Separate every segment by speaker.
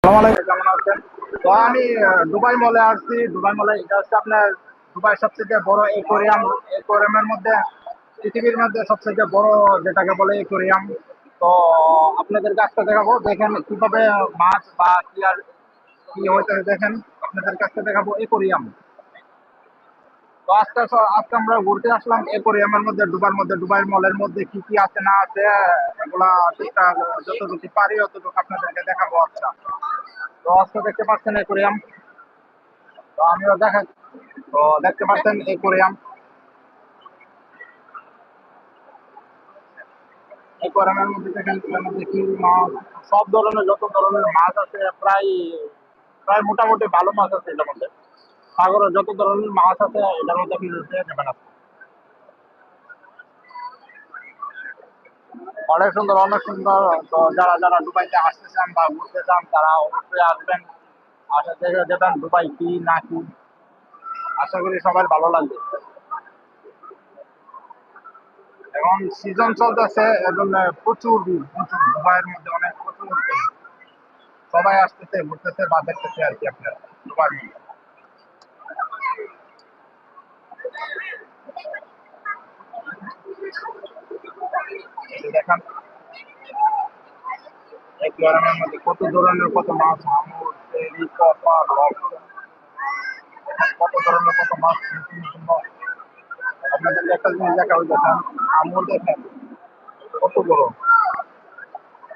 Speaker 1: আসসালামু আলাইকুম, কেমন আছেন? তো আমি দুবাই মলে আসছি। দুবাই মলে এটা হচ্ছে আপনার দুবাই সবচেয়ে বড় একুয়ারিয়াম। একুয়ারিয়ামের মধ্যে পৃথিবীর মধ্যে সবচেয়ে বড় যেটাকে বলে একুয়ারিয়াম। তো আপনাদের কাছটা দেখাবো, দেখেন কিভাবে মাছ বা কি আর কি হইতে দেখেন। আপনাদের কাছটা দেখাবো একুয়ারিয়াম। তো আজকে আমরা ঘুরতে আসলাম একুয়ারিয়ামের মধ্যে, দুবাই মলের মধ্যে কি কি আছে না আছে এগুলা ঠিকঠাক যতটুকু পারি অতটুকু আপনাদেরকে দেখাবো। আচ্ছা, তো আজকে দেখতে পাচ্ছেন একুয়ারিয়াম। তো আমিও দেখেন, তো দেখতে পাচ্ছেন একুয়ারিয়াম। একুয়ারিয়ামের মধ্যে দেখেন এর মধ্যে কি মাছ, সব ধরনের যত ধরনের মাছ আছে প্রায় প্রায় মোটামুটি ভালো মাছ আছে এটার মধ্যে। সাগরের যত ধরনের মাছ আছে এটার মধ্যে আপনি পেয়ে যাবেন আপনি। অনেক সুন্দর, অনেক সুন্দর। তো যারা যারা দুবাইতে আসতে চান বা ঘুরতে চান তারা অবশ্যই আসবেন। আসা থেকে যেতেন দুবাই কি না কি, আশা করি সবার ভালো লাগবে। এখন সিজন চলতেছে, এর জন্য প্রচুর ভিড়, প্রচুর দুবাইয়ের মধ্যে অনেক প্রচুর ভিড়। সবাই আসতেছে, ঘুরতেছে বা দেখতেছে আর কি আপনার দুবাইয়ের মধ্যে। এই যে দেখেন একুয়ারিয়ামের মধ্যে কত ধরনের কত মাছ, হাঙর, চেরি, কপা, রক, কত ধরনের কত মাছ, নতুন নতুন মাছ। আপনাদের একটা জিনিস দেখা হয়ে দেখেন, হাঙর দেখেন কত বড়,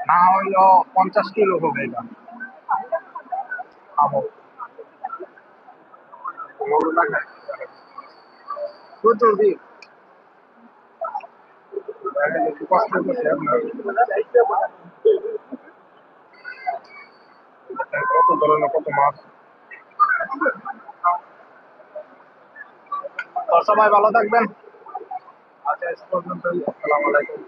Speaker 1: না হইলেও 50 কিলো হবে এটা হাঙর। বড় দেখেন, প্রচুর ভিড়। দেখেন একটু কষ্ট করছে আপনার। দেখেন কত ধরনের কত মাছ। তো সবাই ভালো থাকবেন। আচ্ছা, আজ পর্যন্তই। আসসালামু আলাইকুম।